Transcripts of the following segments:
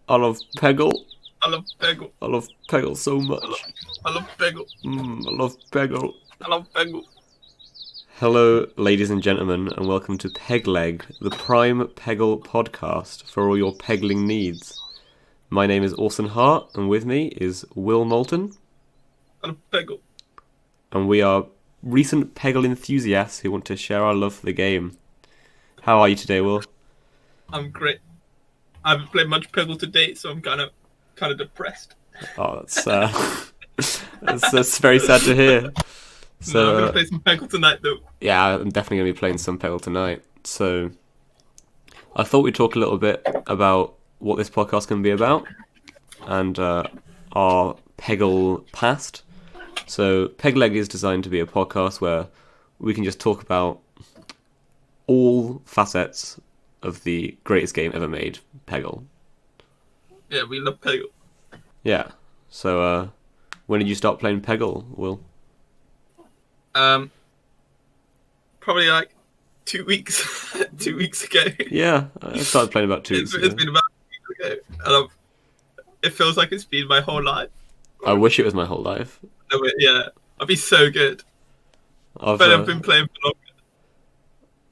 I love Peggle. I love Peggle. I love Peggle so much. I love Peggle. I love Peggle. I love Peggle. Hello, ladies and gentlemen, and welcome to Pegleg, the prime Peggle podcast for all your peggling needs. My name is Orson Hart, and with me is Will Moulton. I love Peggle. And we are recent Peggle enthusiasts who want to share our love for the game. How are you today, Will? I'm great. I haven't played much Peggle to date, so I'm kind of depressed. Oh, that's very sad to hear. So, No, I'm gonna play some Peggle tonight, though. yeah, I'm definitely going to be playing some Peggle tonight. So, I thought we'd talk a little bit about what this podcast can be about and our Peggle past. So, Pegleg is designed to be a podcast where we can just talk about all facets of the greatest game ever made, Peggle. Yeah, we love Peggle. Yeah. So, when did you start playing Peggle, Will? Probably like 2 weeks, 2 weeks ago. Yeah, I started playing about 2 weeks ago. It's been about 2 weeks ago, and it feels like it's been my whole life. I wish it was my whole life. Yeah, I'd be so good. But I've been playing for longer.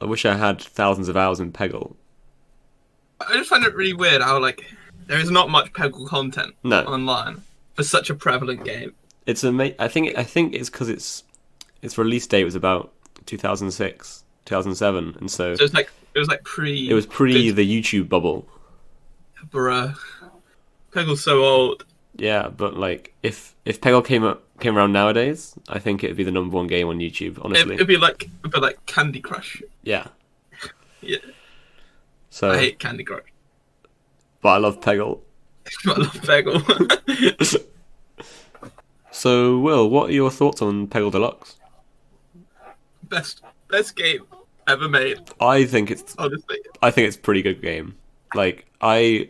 I wish I had thousands of hours in Peggle. I just find it really weird how there is not much Peggle content online for such a prevalent game. It's I think it's because its release date was about 2006, 2007, and so it was pre. It was pre the YouTube bubble. Bruh, Peggle's so old. Yeah, but if Peggle came around nowadays, I think it'd be the number one game on YouTube. Honestly, it'd be like Candy Crush. Yeah. Yeah. So I hate Candy Crush. But I love Peggle. I love Peggle. So, Will, what are your thoughts on Peggle Deluxe? Best game ever made. I think it's honestly. I think it's a pretty good game. I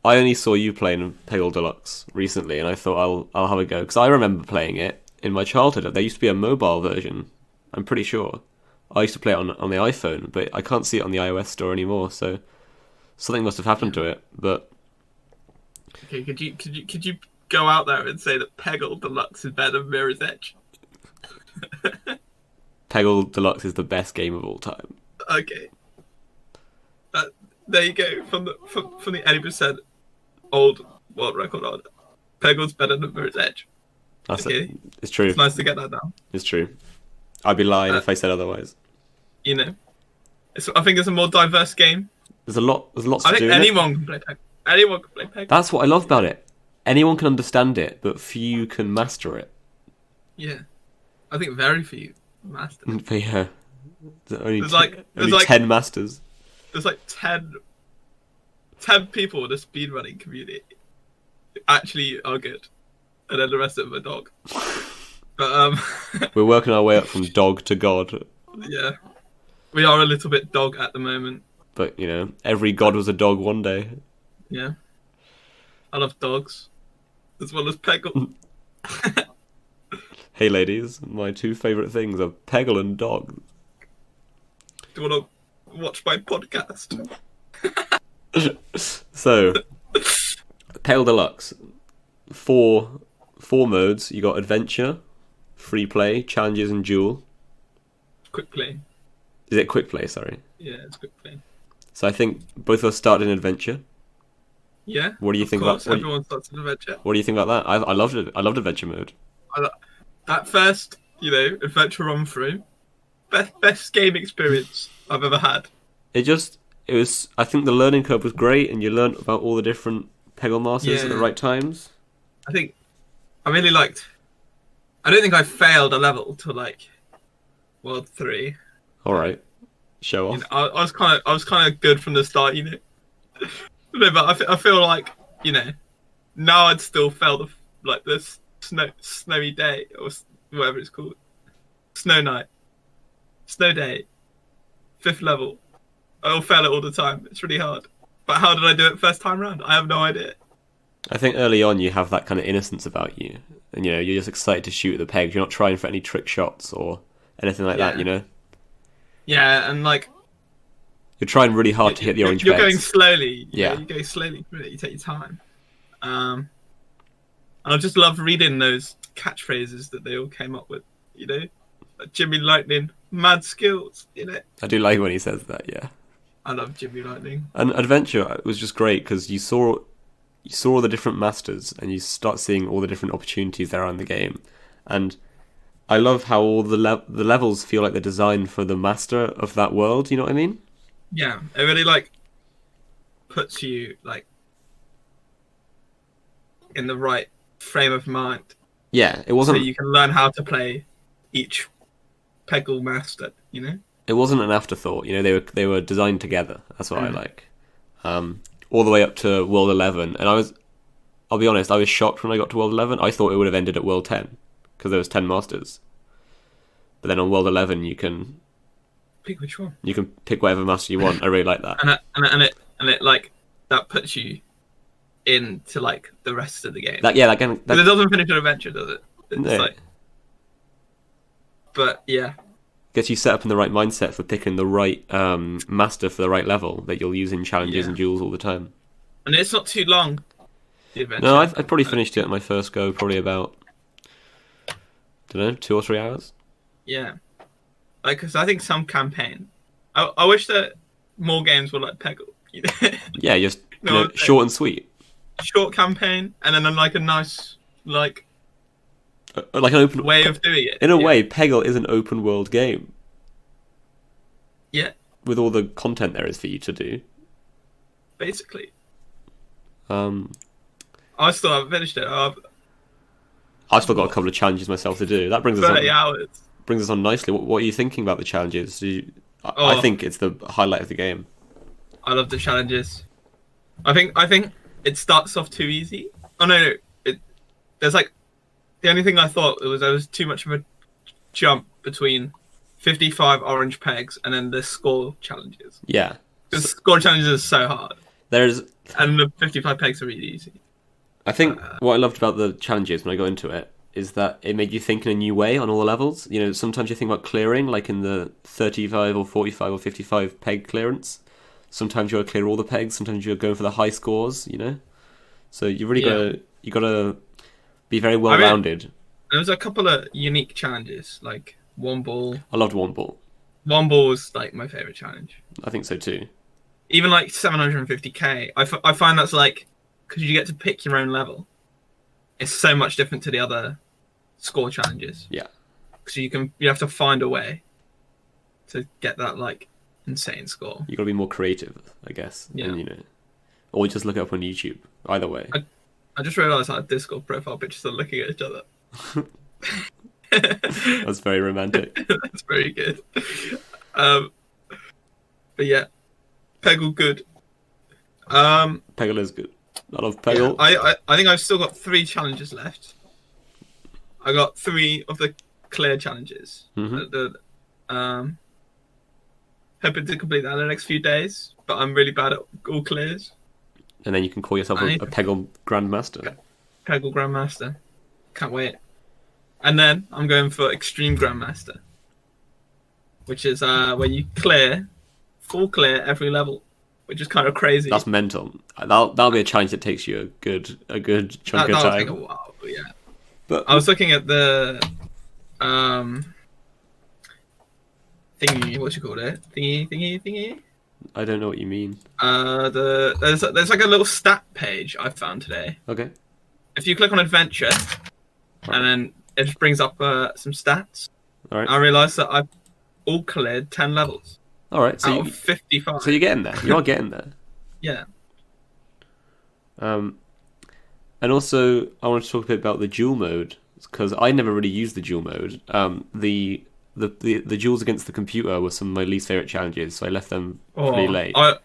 only saw you playing Peggle Deluxe recently, and I thought I'll have a go because I remember playing it in my childhood. There used to be a mobile version. I'm pretty sure. I used to play it on the iPhone, but I can't see it on the iOS store anymore. So something must have happened to it. But okay, could you go out there and say that Peggle Deluxe is better than Mirror's Edge? Peggle Deluxe is the best game of all time. Okay. There you go. From the 80% old world record order. Peggle's better than Mirror's Edge. Okay. It's true. It's nice to get that down. It's true. I'd be lying if I said otherwise. You know, I think it's a more diverse game. There's lots to do. I think anyone can play Peggle. Anyone can play Peggle. That's what I love about it. Anyone can understand it, but few can master it. Yeah, I think very few master it. But yeah, there's only 10 masters. There's 10 people in the speedrunning community who actually are good, and then the rest of them are dog. But we're working our way up from dog to god. Yeah, we are a little bit dog at the moment. But every god was a dog one day. Yeah, I love dogs as well as Peggle. Hey ladies, my two favourite things are Peggle and dog. Do you want to watch my podcast? So, Peggle Deluxe, four modes. You got adventure, free play, challenges, and duel. Quick play. Is it quick play? Sorry. Yeah, it's quick play. So I think both of us started in adventure. Yeah. What do you think about? Everyone starts in adventure. What do you think about that? I loved it. I loved adventure mode. That first, adventure run through, best game experience I've ever had. It was. I think the learning curve was great, and you learned about all the different Peggle masters at the right times. I really liked. I don't think I failed a level till World 3. All right, show off. I was kind of good from the start, No, but I feel now I'd still fail this snowy day or whatever it's called, snow night, snow day, 5th level. I'll fail it all the time. It's really hard. But how did I do it first time round? I have no idea. I think early on you have that kind of innocence about you, and you're just excited to shoot at the pegs. You're not trying for any trick shots or anything like that. Yeah, and You're trying really hard to hit the orange You're pegs. going slowly. Yeah. You go slowly through it. You take your time. And I just love reading those catchphrases that they all came up with. You know, like Jimmy Lightning, mad skills. You know. I do like when he says that. Yeah. I love Jimmy Lightning. And Adventure was just great because you saw all the different masters and you start seeing all the different opportunities there are in the game. And I love how all the levels feel like they're designed for the master of that world. You know what I mean? Yeah, it really like puts you like in the right frame of mind. Yeah, it So wasn't. you can learn how to play each Peggle master. You know. It wasn't an afterthought. You know, they were designed together. That's what I like. All the way up to World 11, and I'll be honest, I was shocked when I got to World 11. I thought it would have ended at World 10 because there was 10 masters. But then on World 11, you can Pick which one. you can pick whatever master you want. I really like that. And it like that puts you into like the rest of the game. That But it doesn't finish an adventure, does it? It's No. like, but yeah, gets you set up in the right mindset for picking the right master for the right level that you'll use in challenges and duels all the time. and it's not too long. The adventure. No, I'd probably finished it at my first go, probably about, don't know, 2 or 3 hours. Yeah, like because I think some campaign. I wish that more games were like Peggle. You know? Yeah, just No, short and sweet. Short campaign, and then like a nice like Like an open way of doing it. In a way, Peggle is an open world game Yeah, with all the content there is for you to do. basically. Um, I still haven't finished it. I've still got a couple of challenges myself to do. That brings us 30 on. hours. Brings us on nicely. What are you thinking about the challenges? I Oh. think it's the highlight of the game. I love the challenges. I think it starts off too easy. Oh no, there's like the only thing I thought there was too much of a jump between 55 orange pegs and then the score challenges. Yeah, The score challenges are so hard, there's. and the 55 pegs are really easy. I think what I loved about the challenges when I got into it is that it made you think in a new way on all the levels. You know, sometimes you think about clearing, like in the 35 or 45 or 55 peg clearance. Sometimes you got to clear all the pegs. Sometimes you're going for the high scores. You know, so you really gotta be very well rounded. There was a couple of unique challenges, like one ball. I loved one ball. One ball was like my favorite challenge. I think so too. Even like 750k, I find that's like because you get to pick your own level. It's so much different to the other score challenges. Yeah. Because you have to find a way to get that like insane score. You got to be more creative, I guess. Yeah. And, you know, or just look it up on YouTube. Either way. I just realised our Discord profile pictures are looking at each other. That's very romantic. That's very good. But yeah, Peggle good. Peggle is good. I love Peggle. Yeah, I think I've still got 3 challenges left. I got 3 of the clear challenges. Mm-hmm. Hoping to complete that in the next few days, but I'm really bad at all clears. And then you can call yourself a Peggle Grandmaster. Peggle Grandmaster. Can't wait. And then I'm going for Extreme Grandmaster, which is where you full clear every level, which is kind of crazy. That's mental. That'll be a challenge that takes you a good chunk of That'll time. take a while, but yeah. But I was looking at the thingy. What you call it? Thingy. I don't know what you mean. There's like a little stat page I found today. Okay. If you click on Adventure, and then it just brings up some stats. All right. I realised that I've all cleared 10 levels. All right. So out of 55. So you're getting there. You are getting there. Yeah. And also I want to talk a bit about the duel mode because I never really used the duel mode. The duels against the computer were some of my least favorite challenges, so I left them pretty late. I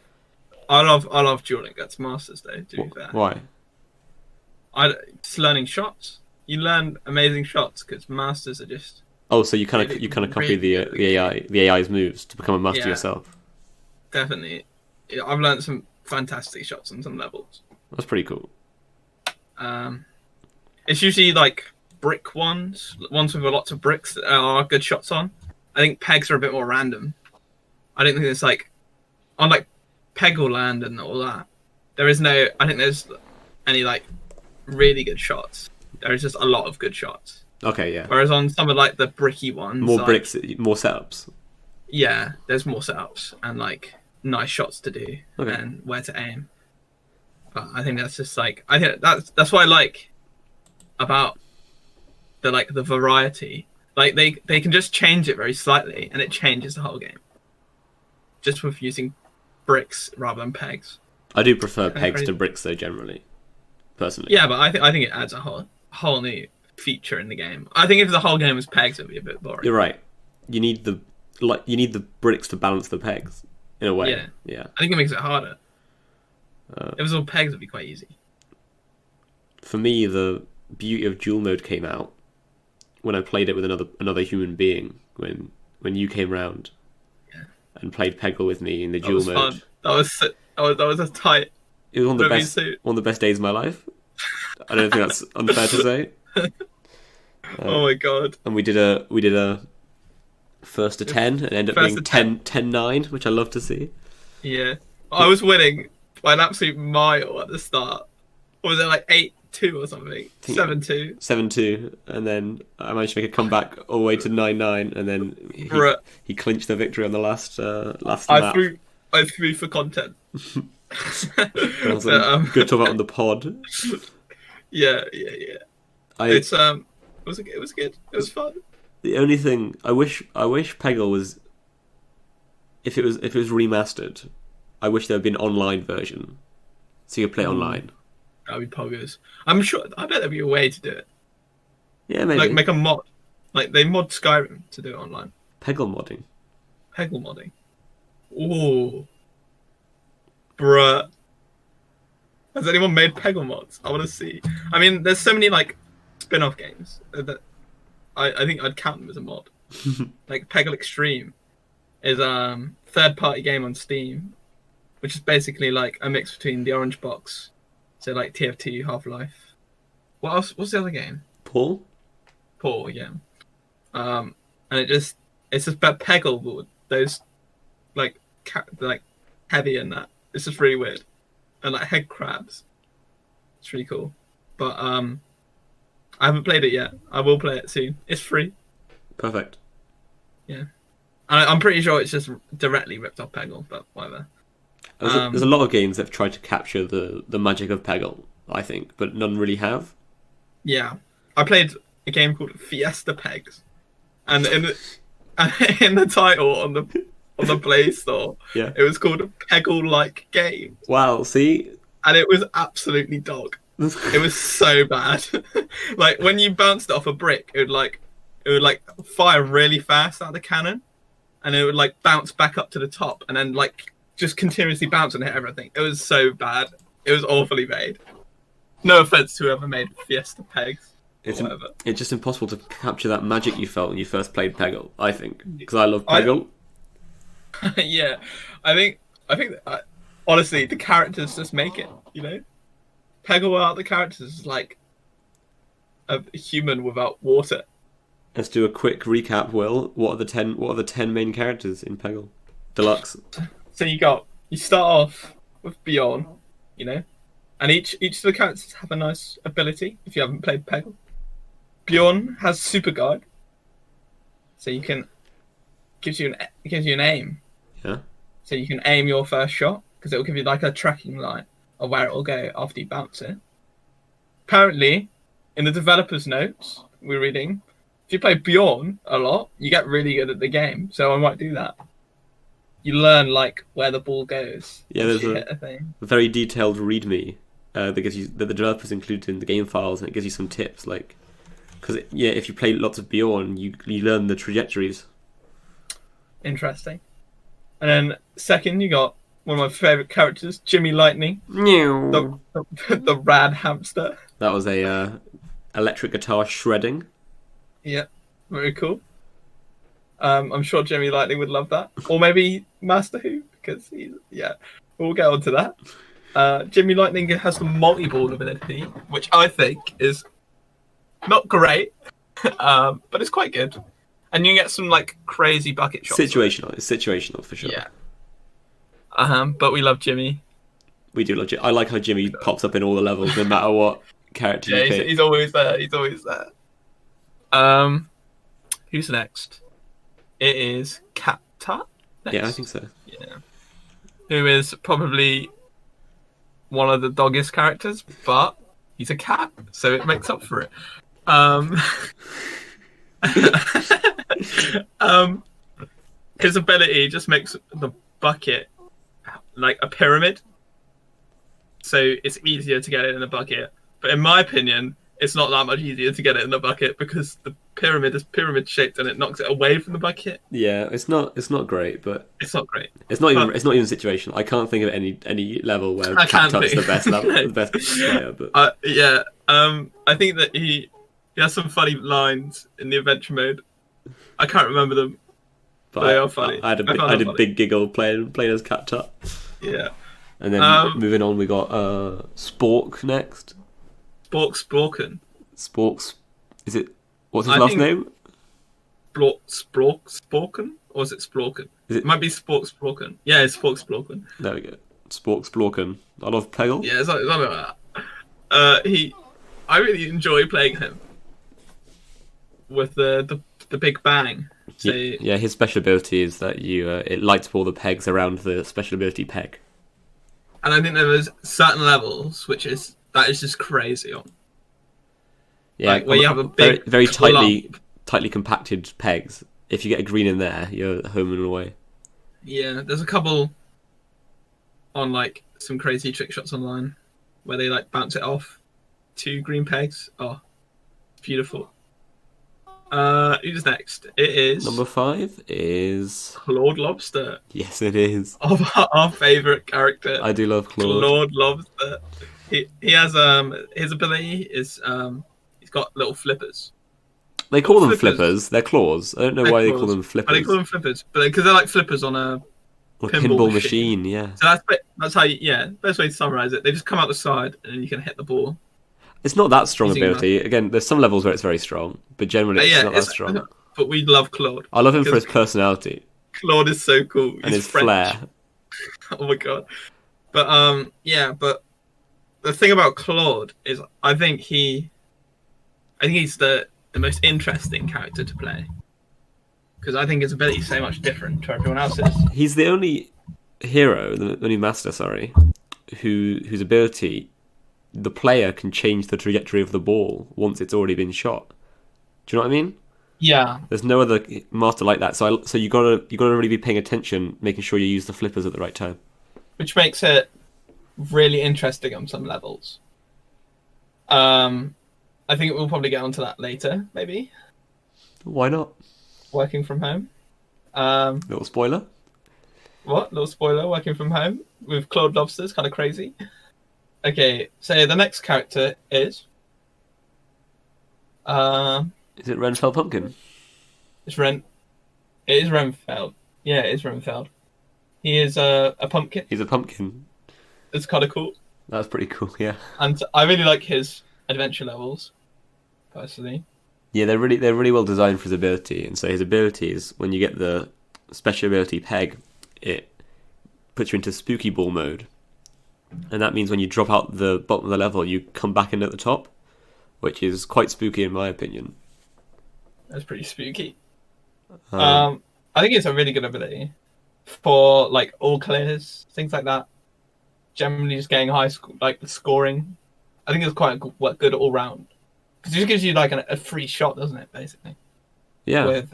love dueling against masters though. To be fair. Why? Just learning shots. You learn amazing shots because masters are just. Oh, so you kind of copy the AI's moves to become a master yourself. Definitely, I've learned some fantastic shots on some levels. That's pretty cool. It's usually like brick ones with lots of bricks that are good shots on. I think pegs are a bit more random. I don't think there's like on like Peggle Land and all that, there is no. I think there's any like really good shots. There is just a lot of good shots. Okay, yeah. Whereas on some of like the bricky ones, More like, bricks, more setups. yeah, there's more setups and like nice shots to do Okay. and where to aim. But I think that's just like I think that's what I like about the variety. Like they can just change it very slightly and it changes the whole game. Just with using bricks rather than pegs. I do prefer pegs crazy. to bricks though, generally. Personally. Yeah, but I think it adds a whole new feature in the game. I think if the whole game was pegs, it'd be a bit boring. You're right. You need the bricks to balance the pegs in a way. Yeah. Yeah. I think it makes it harder. If it was all pegs, it'd be quite easy. For me, the beauty of dual mode came out when I played it with another human being. When you came round and played Peggle with me in the That dual was mode. fun. That was a tight. It was one of Movie suit. the best days of my life. I don't think that's unfair to say. Oh my god. And we did a first to 10 and ended up First being to 10-9, which I love to see. Yeah, I was winning by an absolute mile at the start. Or was it like 8-2 or something? 7-2. 7-2, and then I managed to make a comeback all the way to 9-9, and then Bruh. he clinched the victory on the last lap. I threw for content. That was good to talk about on the pod. Yeah. It It was good. It was fun. The only thing I wish Peggle was, if it was remastered, I wish there had been an online version, so you could play it online. That'd be poggers. I'm sure. I bet there'd be a way to do it. Yeah, maybe. Like make a mod. Like they mod Skyrim to do it online. Peggle modding. Peggle modding. Ooh. Bruh. Has anyone made Peggle mods? I want to see. I mean, there's so many like spin-off games that I think I'd count them as a mod. Like Peggle Extreme is third-party game on Steam, which is basically like a mix between the Orange Box, so like TF2, Half-Life. What else? What's the other game? Paul, yeah. And it's just about Peggle, but with those like heavy and that. It's just really weird, and like head crabs. It's really cool, but I haven't played it yet. I will play it soon. It's free. perfect. Yeah, and I'm pretty sure it's just directly ripped off Peggle, but whatever. There's a lot of games that have tried to capture the magic of Peggle, I think, but none really have. Yeah, I played a game called Fiesta Pegs, and in the title on the Play Store, Yeah. it was called a Peggle-like game, Wow. See. and it was absolutely dog. It was so bad. Like when you bounced it off a brick, it would fire really fast out of the cannon, and it would like bounce back up to the top, and then like just continuously bounce and hit everything. It was so bad. It was awfully made. No offense to whoever made Fiesta Pegs. It's just impossible to capture that magic you felt when you first played Peggle, I think, because I love Peggle. Yeah, I think that, honestly, the characters just make it. You know, Peggle without the characters is like a human without water. Let's do a quick recap, Will. What are the 10 main characters in Peggle Deluxe? So you start off with Bjorn, you know, and each of the characters have a nice ability. If you haven't played Peggle, Bjorn has Super Guard, so gives you an aim. Yeah. So you can aim your first shot because it will give you like a tracking line of where it will go after you bounce it. Apparently, in the developer's notes we're reading, if you play Bjorn a lot, you get really good at the game. So I might do that. You learn like where the ball goes. Yeah, there's hit a thing. a very detailed README that the developers included in the game files, and it gives you some tips, like because if you play lots of Bjorn, you learn the trajectories. Interesting. And then second, you got one of my favorite characters, Jimmy Lightning, the rad hamster. That was a electric guitar shredding. Yeah, very cool. I'm sure Jimmy Lightning would love that, or maybe Master Who, because we'll get on to that. Jimmy Lightning has the multi-ball ability, which I think is not great, but it's quite good. And you get some like crazy bucket shots. Situational. It's situational for sure. Yeah. But we love Jimmy. We do love I like how Jimmy pops up in all the levels, no matter what character Yeah, you pick. he's always there. He's always there. Who's next? It is Cat Tut. Yeah, I think so. Yeah. Who is probably one of the doggiest characters, but he's a cat, so it makes up for it. His ability just makes the bucket like a pyramid, so it's easier to get it in a bucket. But in my opinion, it's not that much easier to get it in the bucket because the pyramid is pyramid shaped and it knocks it away from the bucket. Yeah, it's not great, but it's not great. It's not even situational. I can't think of any level where Cat Tut's the best level, the best player. But I think that he has some funny lines in the adventure mode. I can't remember them, but they are funny. I had a big giggle playing as Cat Tut. Yeah. And then moving on, we got Spork next. Sporken. Sporks. Is it? What's his last name? Sporken? Or is it Splorken? It might be Sporken. Yeah, it's Sporken. There we go. Sporken. I love Peggle. Yeah, it's something like that. I really enjoy playing him with the big bang. So, yeah, his special ability is that it lights up all the pegs around the special ability peg. And I think there was certain levels that is just crazy on. Yeah, like, where you have a big very tightly compacted pegs. If you get a green in there, you're home and away. Yeah, there's a couple on like some crazy trick shots online where they like bounce it off 2 green pegs. Oh, beautiful. Who's next? It is number 5 is Claude Lobster. Yes, it is. Our favourite character. I do love Claude. Claude Lobster. He has his ability is he's got little flippers. They call them flippers. They're claws. I don't know why they call them flippers. They call them flippers, but because they're like flippers on a pinball machine. Yeah. So that's how. Best way to summarize it. They just come out the side and then you can hit the ball. It's not that strong ability. Again, there's some levels where it's very strong, but generally it's not that strong. But we love Claude. I love him for his personality. Claude is so cool. And his flair. Oh my god. But but the thing about Claude is I think he's the most interesting character to play. Because I think his ability is so much different to everyone else's. He's the only hero, the only master, whose ability the player can change the trajectory of the ball once it's already been shot. Do you know what I mean? Yeah. There's no other master like that. So you gotta really be paying attention, making sure you use the flippers at the right time. Which makes it really interesting on some levels. I think we'll probably get onto that later, maybe. Why not? Working from home. Little spoiler. What? Little spoiler. Working from home with Claude Lobsters, kind of crazy. Okay, so the next character is. Is it Renfell Pumpkin? It is Renfell. Yeah, it is Renfell. He is a pumpkin. He's a pumpkin. It's kind of cool. That's pretty cool, yeah. And I really like his adventure levels, personally. Yeah, they're really well designed for his ability, and so his ability is when you get the special ability peg, it puts you into spooky ball mode. And that means when you drop out the bottom of the level, you come back in at the top, which is quite spooky in my opinion. That's pretty spooky. I think it's a really good ability for like all clears, things like that. Generally, just getting high the scoring. I think it's quite good all round because it just gives you like a free shot, doesn't it? Basically. Yeah. With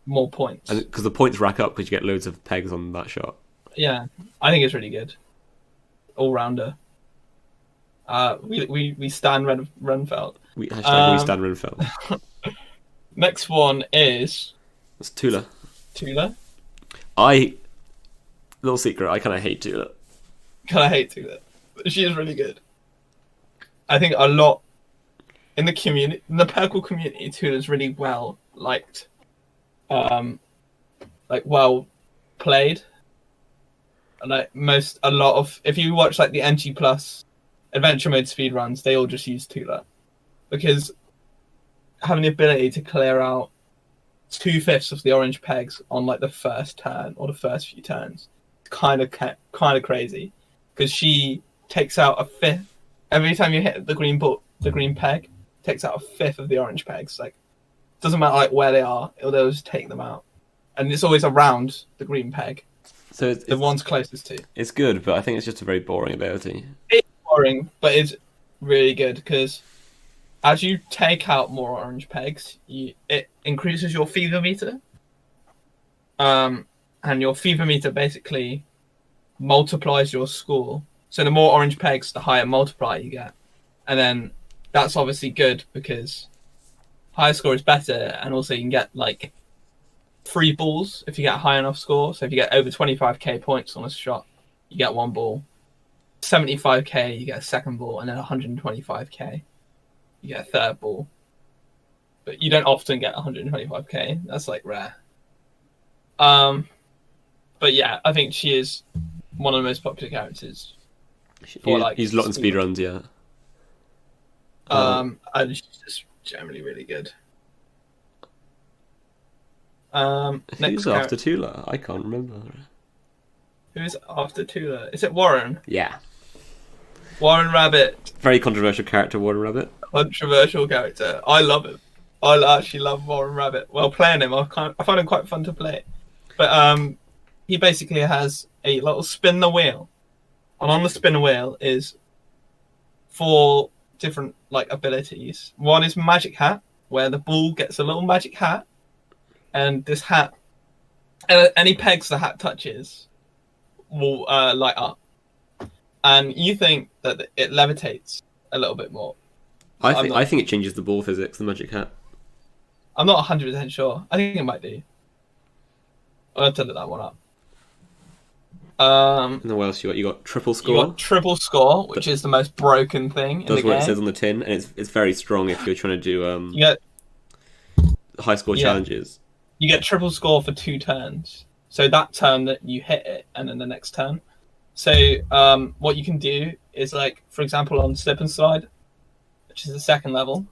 more points. Because the points rack up because you get loads of pegs on that shot. Yeah, I think it's really good. All rounder. We stand Renfeld. We stand Renfeld. Next one is. It's Tula. Tula. Little secret. I kind of hate Tula. Tula. She is really good. I think a lot in the community, in the Peggle community, Tula's really well liked. Well played. And if you watch like the NG Plus adventure mode speedruns, they all just use Tula because having the ability to clear out 2/5 of the orange pegs on like the first turn or the first few turns kind of crazy because she takes out a fifth every time you hit the green ball. The green peg takes out a fifth of the orange pegs. Like, doesn't matter like where they are, they'll just take them out, and it's always around the green peg. So the one's closest to. It's good, but I think it's just a very boring ability. It's boring, but it's really good because as you take out more orange pegs, it increases your fever meter. And your fever meter basically multiplies your score. So the more orange pegs, the higher multiplier you get. And then that's obviously good because higher score is better, and also you can get like free balls if you get a high enough score. So if you get over 25k points on a shot, you get one ball. 75k, you get a second ball, and then 125k, you get a third ball. But you don't often get 125k. That's like rare. But yeah, I think she is one of the most popular characters. He's a lot in speedruns, yeah. And she's just generally really good. Who's after Tula? I can't remember. Who's after Tula? Is it Warren? Yeah. Warren Rabbit. Very controversial character, Warren Rabbit. Controversial character. I love him. I actually love Warren Rabbit. Well, playing him, I find him quite fun to play. But he basically has a little spin the wheel, and on the spin wheel is 4 different like abilities. One is magic hat, where the ball gets a little magic hat, and this hat, and any pegs the hat touches, will light up, and you think that it levitates a little bit more. I think it changes the ball physics, the magic hat. I'm not 100% sure. I think it might do. I'll have to look that one up. And then what else you got? You got triple score. You got triple score, which is the most broken thing in the game. That's what it says on the tin, and it's very strong if you're trying to do you get high score challenges. You get triple score for 2 turns. So that turn that you hit it, and then the next turn. So what you can do is, like, for example, on Slip and Slide, which is the second level,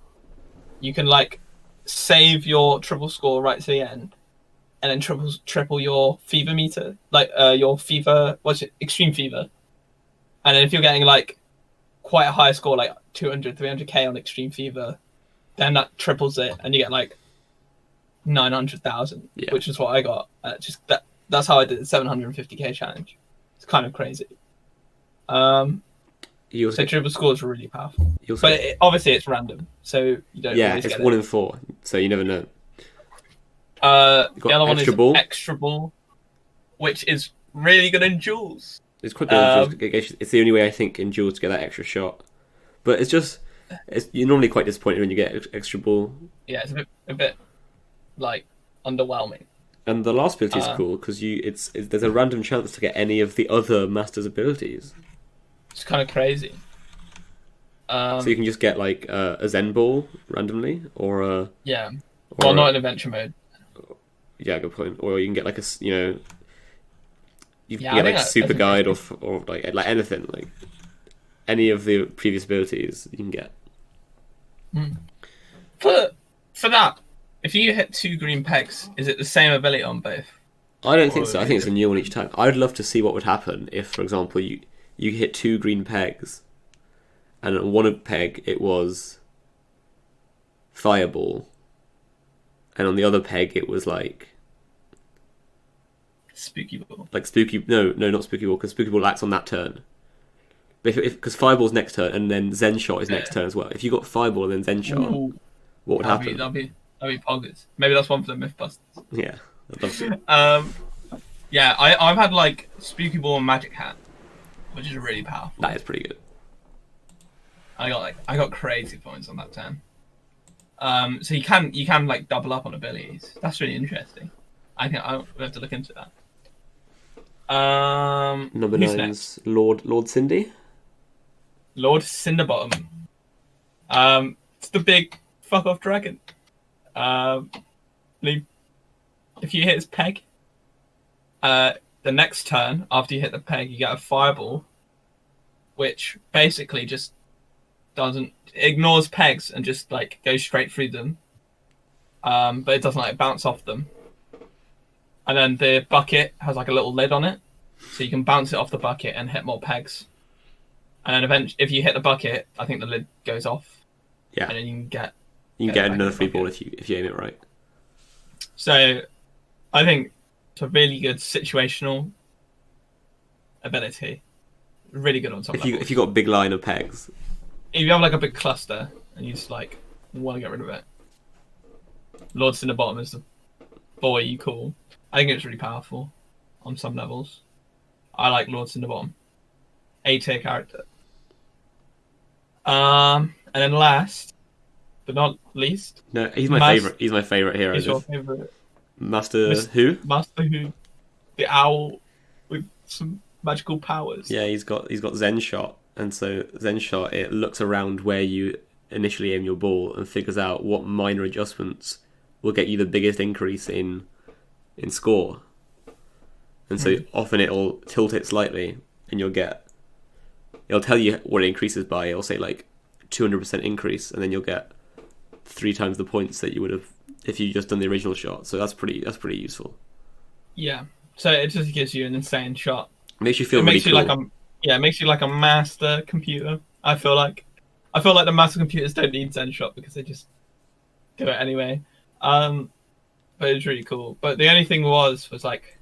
you can like save your triple score right to the end, and then triple your fever meter, like your fever, extreme fever. And then if you're getting like quite a high score, like 200, 300k on extreme fever, then that triples it, and you get like 900,000, which is what I got. That's how I did the 750k challenge. It's kind of crazy. So triple scores are really powerful, but obviously it's random, so you don't. Yeah, it's 1 in 4, so you never know. The other one is extra ball, which is really good in duels. It's quite good. It's the only way I think in duels to get that extra shot, but you're normally quite disappointed when you get extra ball. Yeah, it's a bit like underwhelming. And the last ability is cool because there's a random chance to get any of the other master's abilities. It's kind of crazy. So you can just get like a Zen ball randomly, or not in adventure mode. Yeah, good point. Or you can get like you can get like super guide or like anything, like any of the previous abilities you can get. For that, if you hit 2 green pegs, is it the same ability on both? I don't think so. I think it's a new one each time. I'd love to see what would happen if, for example, you hit 2 green pegs, and on one peg it was fireball, and on the other peg it was like spooky ball. Like spooky, no, not spooky ball, because spooky ball acts on that turn. But because fireball's next turn, and then Zen shot is next turn as well. If you got fireball and then Zen shot, what would happen? That'd be poggers. Maybe that's one for the Mythbusters. Yeah, I'd love to. Yeah, I've had like spooky ball and magic hat, which is really powerful. That is pretty good. I got crazy points on that turn. So you can like double up on abilities. That's really interesting. I think I'll have to look into that. Number 9's Lord Cindy. Lord Cinderbottom. It's the big fuck off dragon. If you hit his peg, the next turn after you hit the peg, you get a fireball, which basically just ignores pegs and just like goes straight through them. But it doesn't like bounce off them. And then the bucket has like a little lid on it, So you can bounce it off the bucket and hit more pegs. And then eventually, if you hit the bucket, I think the lid goes off. Yeah. And then you can get another free ball if you aim it right. So I think it's a really good situational ability. Really good on some levels. If you got a big line of pegs. If you have like a big cluster and you just like want to get rid of it. Lord Cinderbottom is the boy you call. I think it's really powerful on some levels. I like Lord Cinderbottom. A-tier character. And then last, but not least. No, he's my favourite. He's my favourite hero. He's your favourite. Master Who? Master Who. The owl with some magical powers. Yeah, he's got Zen Shot, and so Zen Shot, it looks around where you initially aim your ball and figures out what minor adjustments will get you the biggest increase in score. And so often it'll tilt it slightly, and it'll tell you what it increases by. It'll say like 200% increase, and then you'll get 3 times the points that you would have if you just done the original shot. So that's pretty useful. Yeah. So it just gives you an insane shot. Makes you feel really cool. It makes you like a master computer. I feel like the master computers don't need Zen Shot because they just do it anyway. But it's really cool. But the only thing was like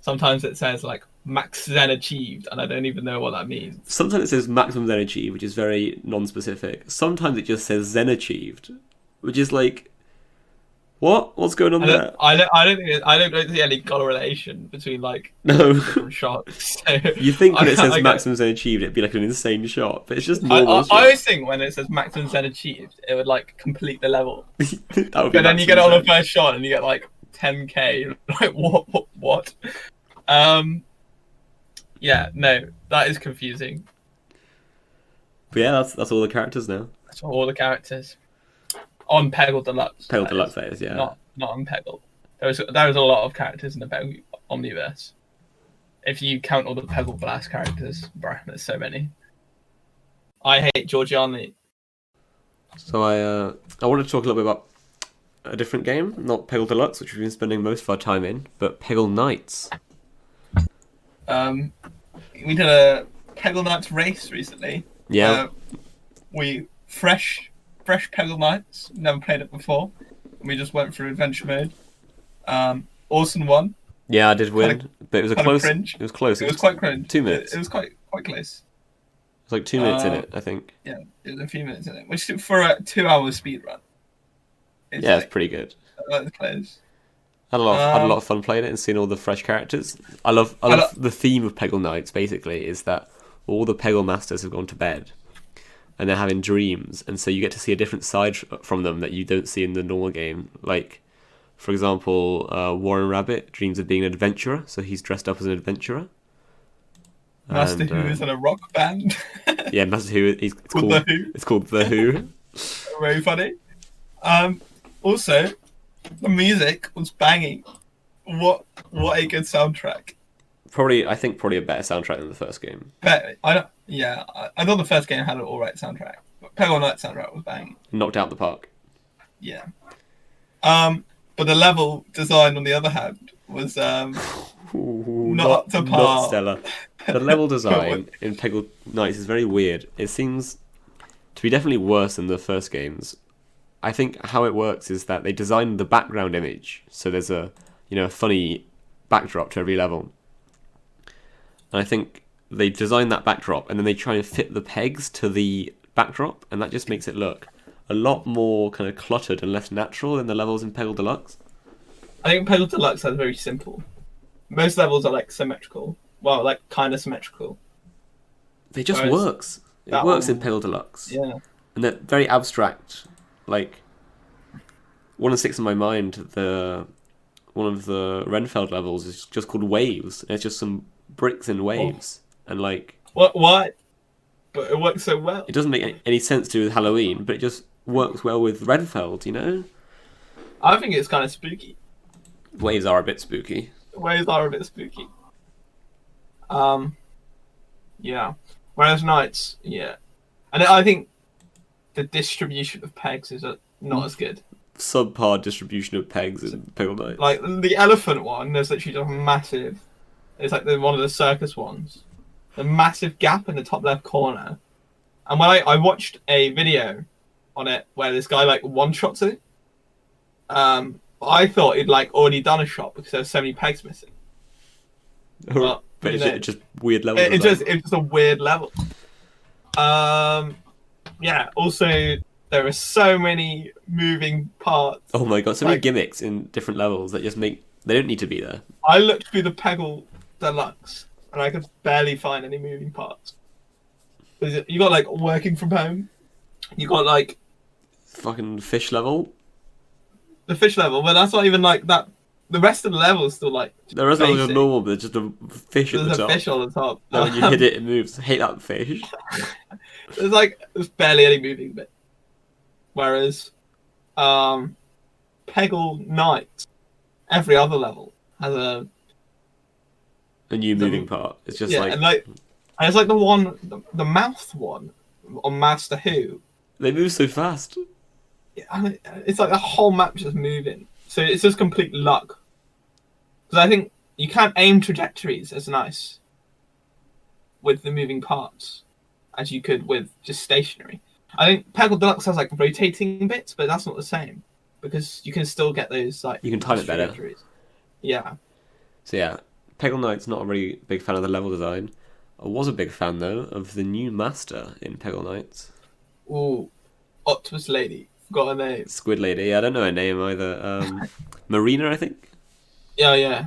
sometimes it says like max Zen achieved, and I don't even know what that means. Sometimes it says maximum Zen achieved, which is very non-specific. Sometimes it just says Zen achieved, which is like, what's going on there? I don't see any correlation between like different shots. So you think when it says maximum Zen achieved, it'd be like an insane shot, but it's just normal. I always think when it says maximum Zen achieved, it would like complete the level. But then you get it on the first shot and you get like 10k. Like what? Yeah, no, that is confusing. But yeah, that's all the characters now. That's all the characters on Peggle Deluxe. Peggle Deluxe, that is, yeah. Not on Peggle. There was a lot of characters in the Peggle Omniverse. If you count all the Peggle Blast characters, bruh, there's so many. I hate Georgiani. So I wanted to talk a little bit about a different game, not Peggle Deluxe, which we've been spending most of our time in, but Peggle Knights. We did a Peggle Knights race recently. Yeah. We fresh Peggle Knights, never played it before. We just went through adventure mode. Orson won. Yeah, I did win, but it was close. It was close. It was quite cringe. 2 minutes. It was quite close. It was like 2 minutes in it, I think. Yeah, it was a few minutes in it, which for a 2-hour speed run. It's pretty good. That's close. Had a lot of fun playing it and seeing all the fresh characters. I love the theme of Peggle Knights. Basically, is that all the Peggle masters have gone to bed, and they're having dreams, and so you get to see a different side from them that you don't see in the normal game. Like, for example, Warren Rabbit dreams of being an adventurer, so he's dressed up as an adventurer. Master Who is in a rock band. Yeah, Master Who. It's called The Who. It's called The Who. Very funny. Also, the music was banging. What a good soundtrack. I think probably a better soundtrack than the first game. But I thought the first game had an alright soundtrack. But Peggle Knight soundtrack was banging. Knocked out the park. Yeah. But the level design, on the other hand, was not up to par. Not stellar. The level design in Peggle Knights is very weird. It seems to be definitely worse than the first games. I think how it works is that they designed the background image, so there's a funny backdrop to every level. And I think they design that backdrop, and then they try and fit the pegs to the backdrop, and that just makes it look a lot more kind of cluttered and less natural than the levels in Peggle Deluxe. I think Peggle Deluxe is very simple. Most levels are like symmetrical. Well, like kind of symmetrical. It just works. It works in Peggle Deluxe. Yeah. And they're very abstract. Like, 1 and 6 in my mind, one of the Renfeld levels is just called Waves. And it's just some bricks and waves. And like... Why? But it works so well. It doesn't make any sense to do with Halloween, but it just works well with Renfeld, you know? I think it's kind of spooky. Waves are a bit spooky. Waves are a bit spooky. Yeah. Whereas Knights, yeah. And I think the distribution of pegs is not as good. Subpar distribution of pegs in Peggle Knights. Like, the elephant one, there's literally just massive It's like one of the circus ones. The massive gap in the top left corner. And when I watched a video on it where this guy like one shots it, I thought he'd like already done a shot because there were so many pegs missing. But it's just weird levels. It's just a weird level. Yeah. Also, there are so many moving parts. Oh my god, so many gimmicks in different levels that just make they don't need to be there. I looked through the Peggle Deluxe and I could barely find any moving parts. You got like working from home. You got like fucking fish level. The fish level, but that's not even like that. The rest of the level is still like. The rest of the level is normal, but there's just a fish at the top. There's a fish on the top. And when you hit it, it moves. I hate that fish. There's barely any moving bit. Whereas, Peggle Knight, every other level has a new moving part. It's just and it's like the mouth one on Master Who. They move so fast. It's like the whole map just moving. So it's just complete luck. Because I think you can't aim trajectories as nice with the moving parts as you could with just stationary. I think Peggle Deluxe has like rotating bits, but that's not the same because you can still get those like. You can time it better. Yeah. So yeah, Peggle Knight's not a really big fan of the level design. I was a big fan though of the new master in Peggle Knights. Ooh, Octopus Lady. Got her name. Squid Lady. I don't know her name either. Marina, I think. Yeah.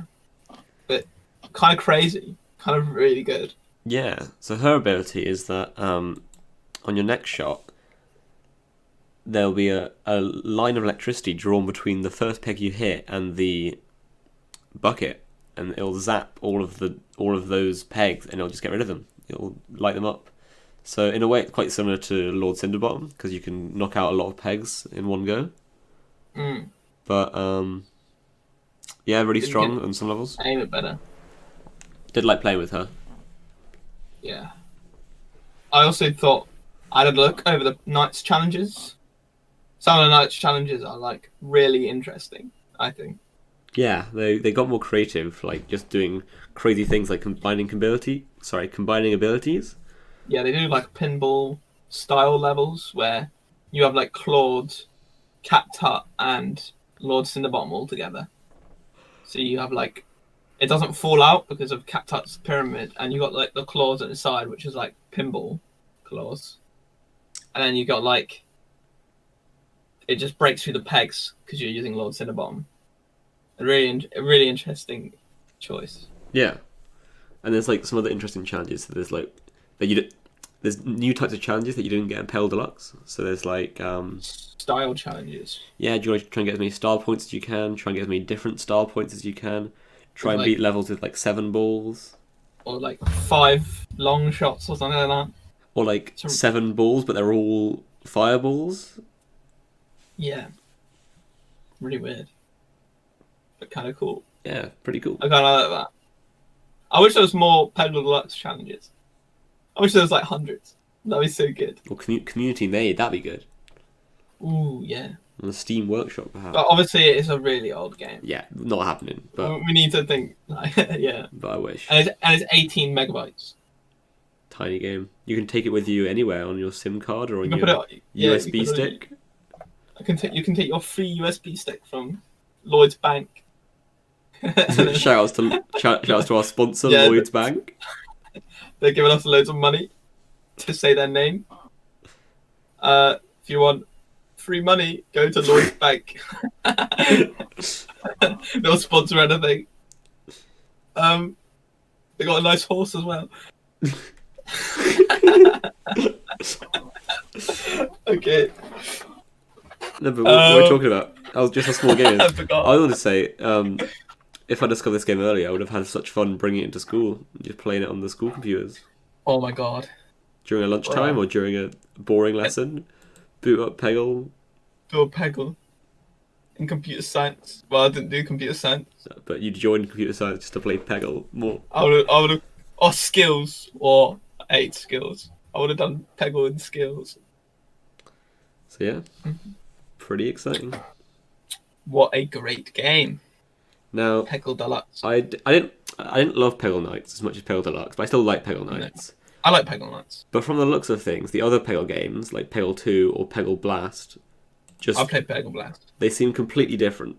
But kind of crazy. Kind of really good. Yeah. So her ability is that on your next shot, there'll be a line of electricity drawn between the first peg you hit and the bucket, and it'll zap all of those pegs, and it'll just get rid of them. It'll light them up. So in a way, it's quite similar to Lord Cinderbottom because you can knock out a lot of pegs in one go. But yeah, really strong on some levels. Aim it better. Did like playing with her. Yeah. I also thought I had a look over the Knights challenges. Some of the Knights challenges are like really interesting, I think. Yeah, they got more creative, like just doing crazy things like combining abilities. Yeah, they do like pinball style levels where you have like Claude, Cat Tut, and Lord Cinderbottom all together. So you have like it doesn't fall out because of Cat Tut's pyramid, and you got like the claws at the side, which is like pinball claws, and then you got like it just breaks through the pegs because you're using Lord Cinderbottom. A really interesting choice. Yeah, and there's like some other interesting challenges. So there's like there's new types of challenges that you didn't get in Peggle Deluxe. So there's like style challenges. Yeah, do you want to try and get as many style points as you can? Try and get as many different style points as you can. Try and beat levels with like 7 balls. Or like 5 long shots or something like that. Or like 7 balls, but they're all fireballs. Yeah. Really weird. But kind of cool. Yeah, pretty cool. I kind of like that. I wish there was more Peggle Deluxe challenges. I wish there was like hundreds. That'd be so good. Or community made, that'd be good. Ooh, yeah. On the Steam Workshop, perhaps. But obviously, it's a really old game. Yeah, not happening. But we need to think, like, yeah. But I wish. And it's 18 megabytes. Tiny game. You can take it with you anywhere on your SIM card or on your USB stick. You can take your free USB stick from Lloyd's Bank. Shout outs to our sponsor, Lloyd's Bank. They're giving us loads of money to say their name. If you want free money, go to Lloyd's Bank. They'll sponsor anything. They got a nice horse as well. Okay. No, but what were we talking about? I was just a small game. I forgot. I wanted to say, if I discovered this game earlier, I would have had such fun bringing it into school, just playing it on the school computers. Oh my god. During a lunchtime or during a boring lesson, boot up Peggle. Build Peggle. In computer science. Well, I didn't do computer science. But you joined computer science just to play Peggle more. I would have, or skills, or 8 skills. I would have done Peggle in skills. So yeah, pretty exciting. What a great game. Now, Peggle Deluxe. I didn't I didn't love Peggle Knights as much as Peggle Deluxe, but I still like Peggle No. Knights. I like Peggle Knights. But from the looks of things, the other Peggle games, like Peggle 2 or Peggle Blast, I just played Peggle Blast. they seem completely different.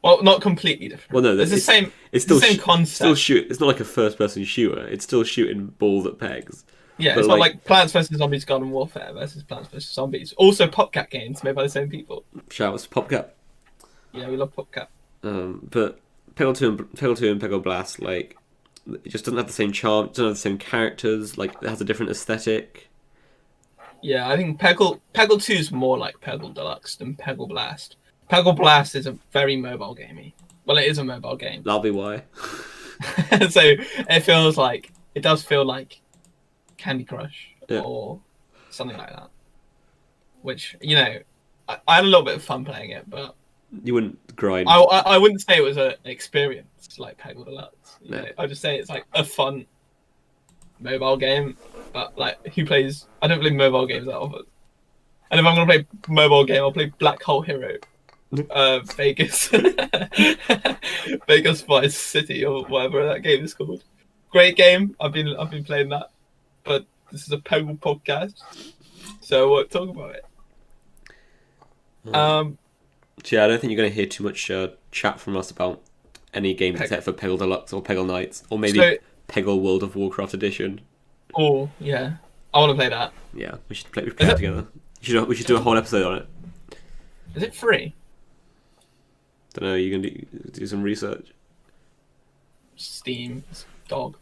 Well, not completely different. Well, no, it's the same. It's It's still the same still concept. shoot. It's not like a first-person shooter. It's still shooting balls at pegs. Yeah, but it's not like Plants vs Zombies Garden Warfare versus Plants vs Zombies. Also, PopCap games made by the same people. Shout out to PopCap. Yeah, we love PopCap. But Peggle 2 and Peggle Blast, like, it just doesn't have the same charm. It doesn't have the same characters. Like, it has a different aesthetic. Yeah, I think Peggle 2 is more like Peggle Deluxe than Peggle Blast. Peggle Blast is a very mobile gamey. Well, it is a mobile game. That'll be why. So it does feel like Candy Crush Yeah. or something like that. Which, I had a little bit of fun playing it, but You wouldn't grind. I wouldn't say it was an experience like Peggle Deluxe. No. I'd just say it's like a fun mobile game. But like, who plays? I don't play mobile games that often. And if I'm gonna play mobile game, I'll play Black Hole Hero, Vegas, Vegas Vice City or whatever that game is called. Great game. I've been playing that, but this is a Peggle podcast, so I won't talk about it. So yeah, I don't think you're going to hear too much chat from us about any games except for Peggle Deluxe or Peggle Knights, or maybe Peggle World of Warcraft Edition. Oh yeah, I want to play that. Yeah, we should play it together. We should do a whole episode on it. Is it free? Don't know. You can do some research. Steam dog.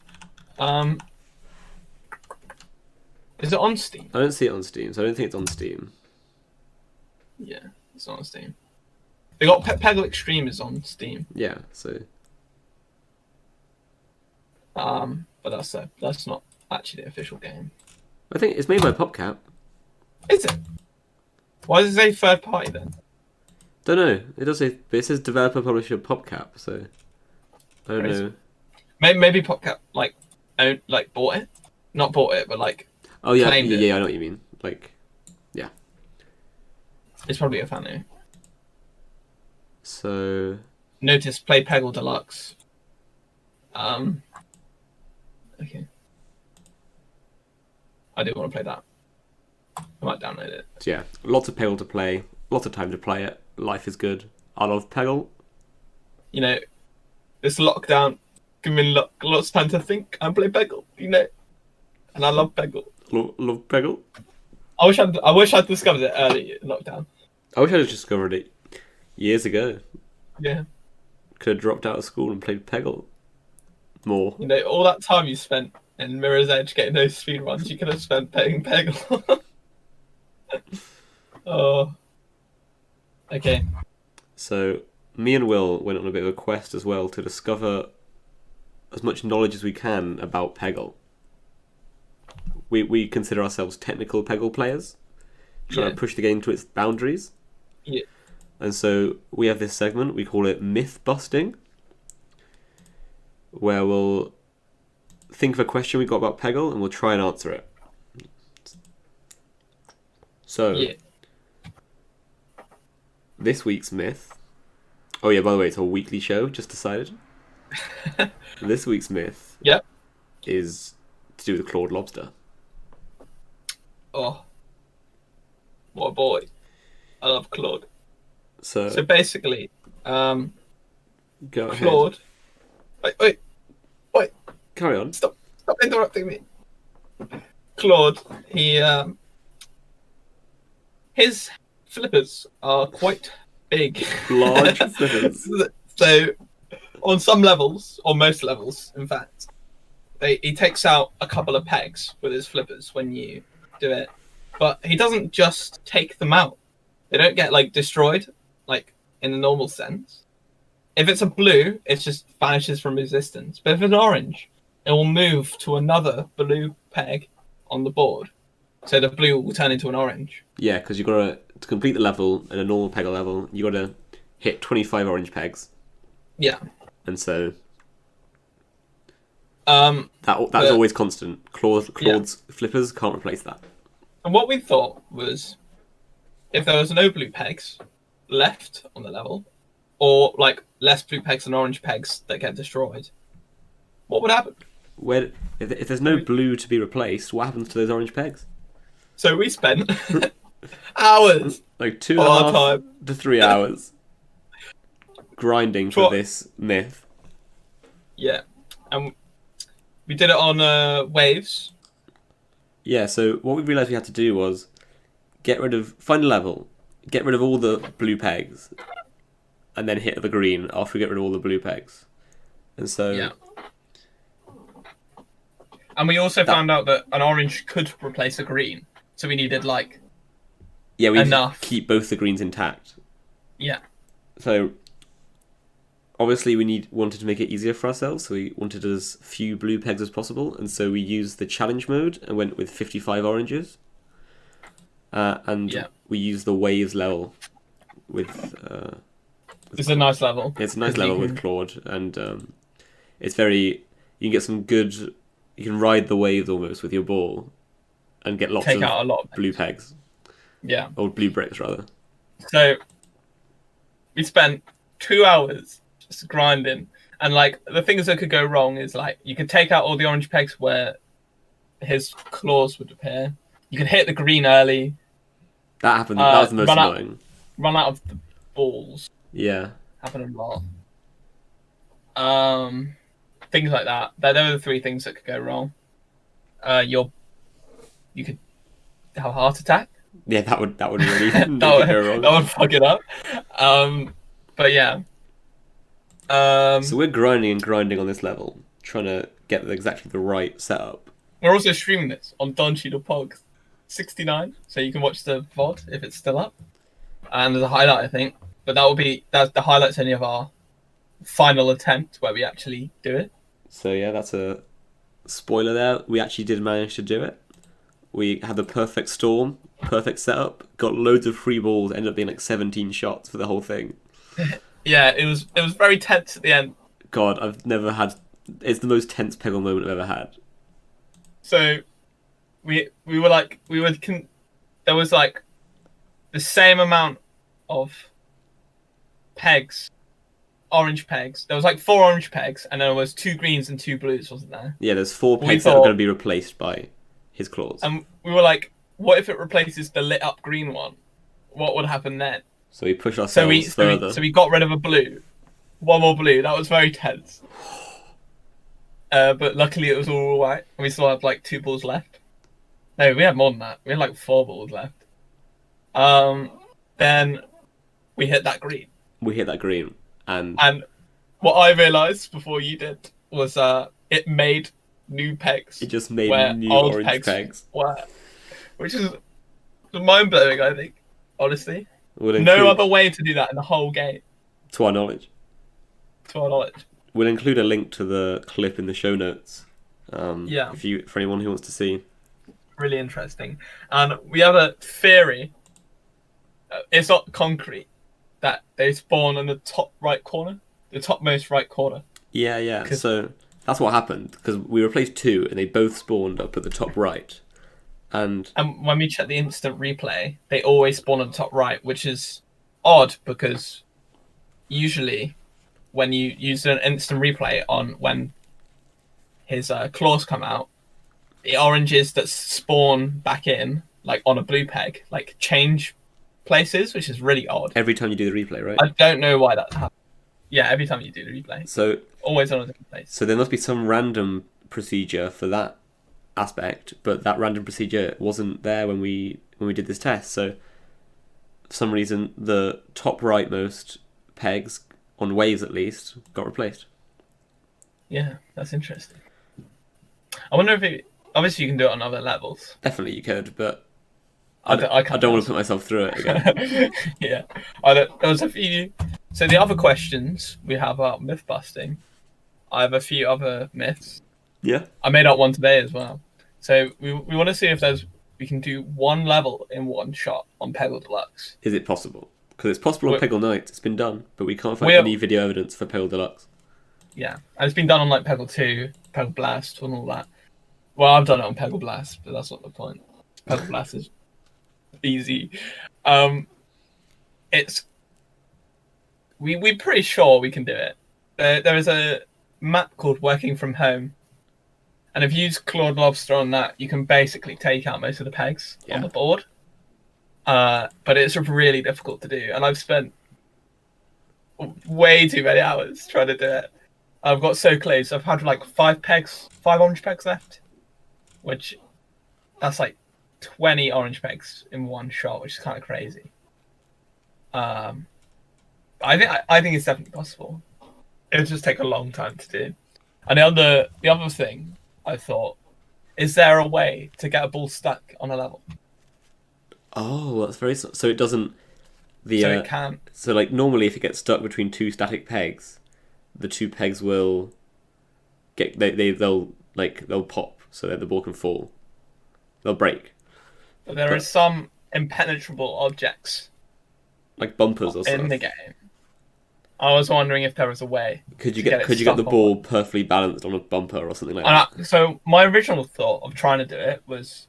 Is it on Steam? I don't see it on Steam, so I don't think it's on Steam. Yeah, it's not on Steam. They got Peggle Extreme is on Steam. Yeah, so But that's not actually the official game. I think it's made by PopCap. Is it? Why does it say third party then? Don't know. It does say, but it says developer publisher PopCap. So I don't know. Maybe PopCap bought it, not bought it, but like. Oh yeah, claimed it. yeah. I know what you mean. Like, yeah. It's probably a fan name. So Notice play Peggle Deluxe. Okay. I do want to play that. I might download it. So yeah, lots of Peggle to play, lots of time to play it. Life is good. I love Peggle. This lockdown, give me lots of time to think and play Peggle. And I love Peggle. Love Peggle. I wish I'd discovered it early in lockdown. I wish I'd discovered it years ago. Yeah. Could have dropped out of school and played Peggle more. All that time you spent in Mirror's Edge getting those speed runs, you could have spent playing Peggle. Oh. Okay. So me and Will went on a bit of a quest as well to discover as much knowledge as we can about Peggle. We consider ourselves technical Peggle players, trying to push the game to its boundaries. Yeah. And so we have this segment, we call it Myth Busting, where we'll think of a question we got about Peggle and we'll try and answer it. So, this week's myth... Oh yeah, by the way, it's a weekly show, just decided. This week's myth is to do with clawed lobster. Oh. What a boy. I love Claude. So basically, go ahead. Claude... Wait. Carry on. Stop interrupting me. Claude, his flippers are quite big. Large flippers. So, on some levels, or most levels, in fact, he takes out a couple of pegs with his flippers when you do it. But he doesn't just take them out. They don't get, destroyed, in the normal sense. If it's a blue, it just vanishes from existence. But if it's an orange, it will move to another blue peg on the board. So the blue will turn into an orange. Yeah, because you've got to complete the level at a normal Peggle level, you've got to hit 25 orange pegs. Yeah. And so that's always constant. Claude's flippers can't replace that. And what we thought was, if there was no blue pegs left on the level, or like less blue pegs than orange pegs that get destroyed, what would happen? If there's no blue to be replaced, what happens to those orange pegs? So we spent hours Like two of and a our half time to 3 hours grinding for this myth. Yeah, and we did it on waves. Yeah, so what we realised we had to do was find a level, get rid of all the blue pegs, and then hit the green after we get rid of all the blue pegs. And so... Yeah. And we also found out that an orange could replace a green. So we needed we enough. Keep both the greens intact. Yeah. So obviously we wanted to make it easier for ourselves, so we wanted as few blue pegs as possible, and so we used the challenge mode and went with 55 oranges. We used the waves level with it's a nice level. It's a nice level with Claude, and it's very... You can get some good... You can ride the waves almost with your ball and get lots out a lot of blue pegs. Yeah. Or blue bricks, rather. So we spent 2 hours just grinding. And the things that could go wrong is you could take out all the orange pegs where his claws would appear. You could hit the green early. That happened. That was the most annoying. Run out of the balls. Yeah. Happened a lot. Things like that. There were the 3 things that could go wrong. You could have a heart attack. Yeah, that would really go wrong. That would fuck it up. But yeah. So we're grinding on this level, trying to get exactly the right setup. We're also streaming this on Don Cheadle Pog 69, so you can watch the VOD if it's still up. And there's a highlight, I think, but that's the highlights only of our final attempt where we actually do it. So yeah, that's a spoiler there. We actually did manage to do it. We had the perfect storm, perfect setup, got loads of free balls, ended up being 17 shots for the whole thing. Yeah, it was very tense at the end. God, I've never had... It's the most tense Peggle moment I've ever had. So there was the same amount of pegs, orange pegs. There was 4 orange pegs, and then there was 2 greens and 2 blues, wasn't there? Yeah, there's 4 pegs that are going to be replaced by his claws. And we were like, what if it replaces the lit up green one? What would happen then? So we pushed ourselves further. So we got rid of a blue. One more blue. That was very tense. But luckily it was all white, and we still had 2 balls left. No, we had more than that. We had 4 balls left. Then we hit that green. And what I realised before you did was it made new pegs. It just made new orange pegs. Which is mind blowing, I think. Honestly, no other way to do that in the whole game. To our knowledge. We'll include a link to the clip in the show notes. Yeah. For anyone who wants to see. Really interesting, and we have a theory. It's not concrete that they spawn in the top right corner, the topmost right corner. Yeah. So that's what happened, because we replaced 2 and they both spawned up at the top right. And when we check the instant replay, they always spawn at the top right, which is odd because usually when you use an instant replay on when his claws come out, the oranges that spawn back in, on a blue peg, change places, which is really odd. Every time you do the replay, right? I don't know why that happens. Yeah, every time you do the replay. So always on a different place. So there must be some random procedure for that aspect, but that random procedure wasn't there when we did this test. So for some reason, the top rightmost pegs, on waves at least, got replaced. Yeah, that's interesting. I wonder if obviously you can do it on other levels. Definitely you could, but I don't want to put myself through it again. Yeah, there was a few. So the other questions we have about myth busting. I have a few other myths. Yeah. I made up one today as well. So we want to see if we can do one level in one shot on Peggle Deluxe. Is it possible? Because it's possible on Peggle Night. It's been done, but we can't find any video evidence for Peggle Deluxe. Yeah, and it's been done on Peggle 2, Peggle Blast, and all that. Well, I've done it on Peggle Blast, but that's not the point. Peggle Blast is easy. It's we're pretty sure we can do it. There is a map called Working from Home, and if you use Claude Lobster on that, you can basically take out most of the pegs on the board. But it's really difficult to do, and I've spent way too many hours trying to do it. I've got so close. I've had like 5 orange pegs left, which that's like 20 orange pegs in one shot, which is kind of crazy. I think it's definitely possible. It'll just take a long time to do. And the other thing I thought, is there a way to get a ball stuck on a level? Oh, that's very so it doesn't So it can. So like normally if it gets stuck between 2 static pegs, the 2 pegs will get they'll pop so that the ball can fall. They'll break. But there are some impenetrable objects like bumpers or something in the game. I was wondering if there was a way. Could you get the ball perfectly balanced on a bumper or something like that? So my original thought of trying to do it was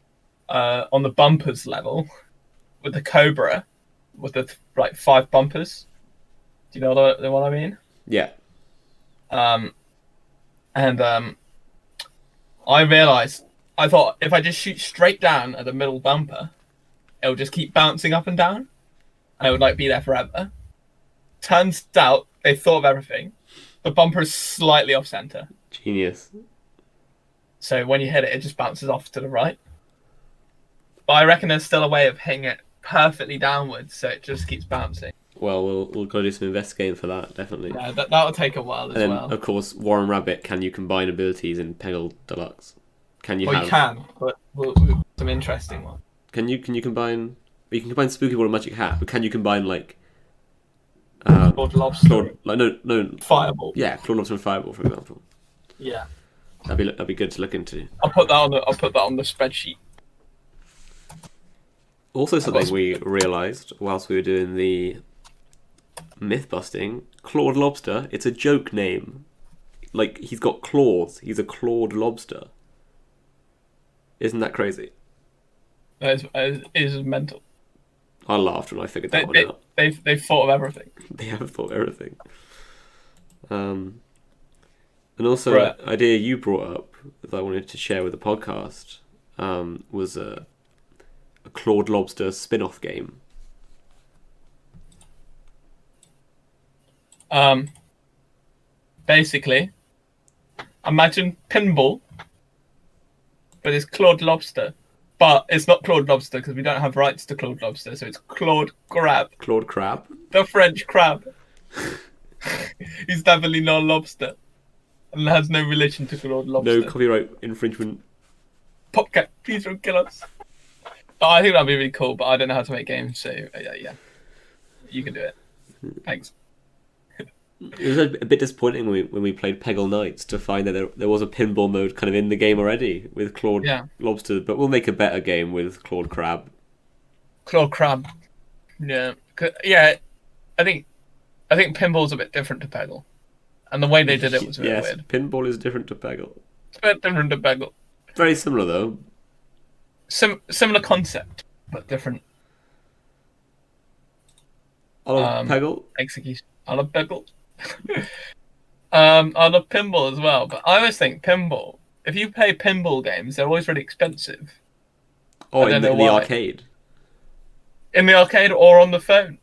on the bumpers level with the Cobra, with the 5 bumpers. Do you know what I mean? Yeah. I realized, I thought if I just shoot straight down at the middle bumper, it would just keep bouncing up and down, and it would be there forever. Turns out they thought of everything. The bumper is slightly off center. Genius. So when you hit it, it just bounces off to the right. But I reckon there's still a way of hitting it perfectly downwards, so it just keeps bouncing. Well, we'll go do some investigating for that, definitely. Yeah, that'll take a while as well. Of course, Warren Rabbit, can you combine abilities in Peggle Deluxe? You can, but we'll some interesting ones. Can you combine? You can combine Spooky Ball and Magic Hat, but can you combine Claude Lobster? No. Fireball. Yeah, Claude Lobster and Fireball, for example. Yeah. That'd be good to look into. I'll put that on the spreadsheet. Also, something we realised whilst we were doing the myth busting, Claude Lobster, it's a joke name. Like, he's got claws. He's a clawed lobster. Isn't that crazy? That is mental. I laughed when I figured that one out. They've thought of everything. They have thought of everything. And also, an idea you brought up that I wanted to share with the podcast was a Claude Lobster spin-off game. Basically, imagine pinball, but it's Claude Lobster. But it's not Claude Lobster because we don't have rights to Claude Lobster, so it's Claude Crab. Claude Crab? The French crab. He's definitely not a lobster. And has no relation to Claude Lobster. No copyright infringement. Popcat, please don't kill us. But I think that'd be really cool, but I don't know how to make games, so yeah. You can do it. Thanks. It was a bit disappointing when we played Peggle Nights to find that there was a pinball mode kind of in the game already with Claude Lobster, but we'll make a better game with Claude Crab. Claude Crab. Yeah. Yeah, I think pinball's a bit different to Peggle. And the way they did it was really weird. Pinball is different to Peggle. It's a bit different to Peggle. Very similar, though. Similar concept, but different. I love Peggle. Execution. I love Peggle. I love pinball as well, but I always think pinball, if you play pinball games, they're always really expensive. Oh, in the arcade? In the arcade or on the phone.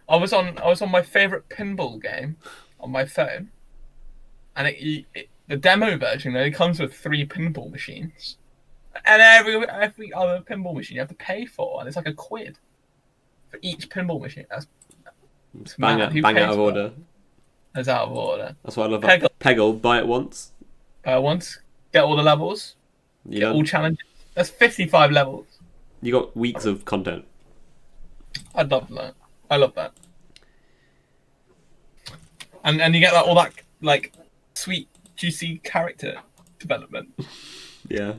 I was on my favourite pinball game on my phone, and the demo version only comes with 3 pinball machines, and every other pinball machine you have to pay for, and it's like £1 for each pinball machine. That's bang out of order. That's out of order. That's what I love about Peggle. Buy it once. Get all the levels. Get all challenges. That's 55 levels. You got weeks of content. I love that. And you get all that sweet, juicy character development. Yeah.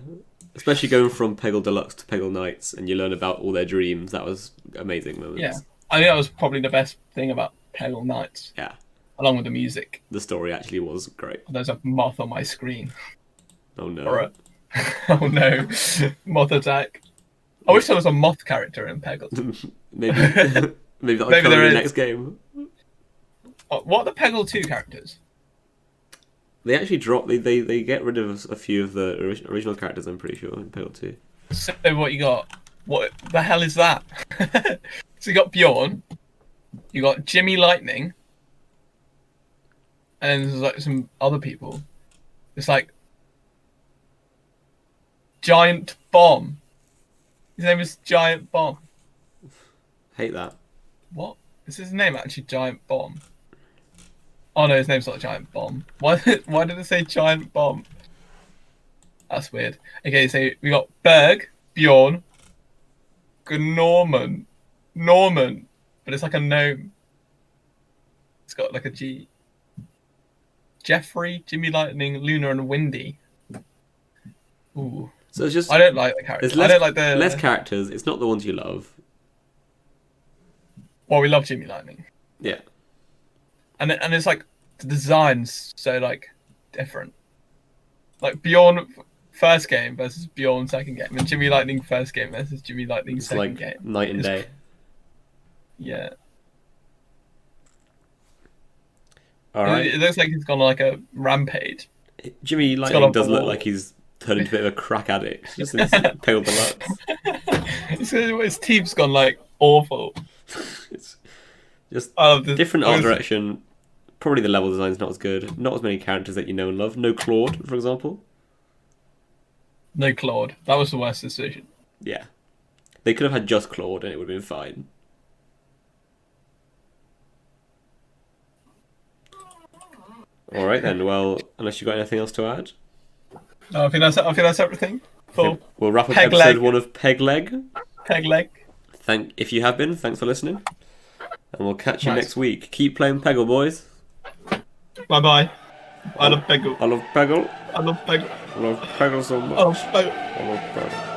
Especially going from Peggle Deluxe to Peggle Nights, and you learn about all their dreams. That was amazing moments. Yeah. I think that was probably the best thing about Peggle Nights. Yeah. Along with the music. The story actually was great. There's a moth on my screen. Oh no. Oh no. Moth attack. I wish there was a moth character in Peggle. maybe that'll come in the next game. What are the Peggle 2 characters? They actually drop. They get rid of a few of the original characters. I'm pretty sure in Peggle 2. So what you got? What the hell is that? So you got Bjorn, you got Jimmy Lightning, and then there's like some other people. It's like Giant Bomb. His name is Giant Bomb. Hate that. What? Is his name actually Giant Bomb? Oh no, his name's not Giant Bomb. Why did it say Giant Bomb? That's weird. Okay, so we got Berg, Bjorn, Norman, but it's like a gnome. It's got like a G. Jeffrey, Jimmy Lightning, Luna, and Windy. Ooh. So it's just I don't like the characters. I don't like the less characters. It's not the ones you love. Well, we love Jimmy Lightning. Yeah. And it's like the designs so like different. Like Bjorn first game versus Bjorn second game, and Jimmy Lightning first game versus Jimmy Lightning It's second like game. night and day. Yeah. All right. It looks like he's gone on like a rampage. Jimmy got Lightning off does the look wall. like he's turned into a bit of a crack addict. Just in Pale Deluxe. His team's gone like awful. It's just I love this. different art direction. Probably the level design's not as good. Not as many characters that you know and love. No Claude, for example. No Claude. That was the worst decision. Yeah. They could have had just Claude and it would have been fine. Alright then, well, unless you got anything else to add? No, I think that's everything. For We'll wrap up Peg episode Leg. 1 of Peg Leg. Peg Leg. If you have been, thanks for listening. And we'll catch you Nice. next week. Keep playing Peggle, boys. Bye bye. I love Peggle. I love Peggle. I love Peggle. I love Peggle so much. I love Peggle. I love Peggle.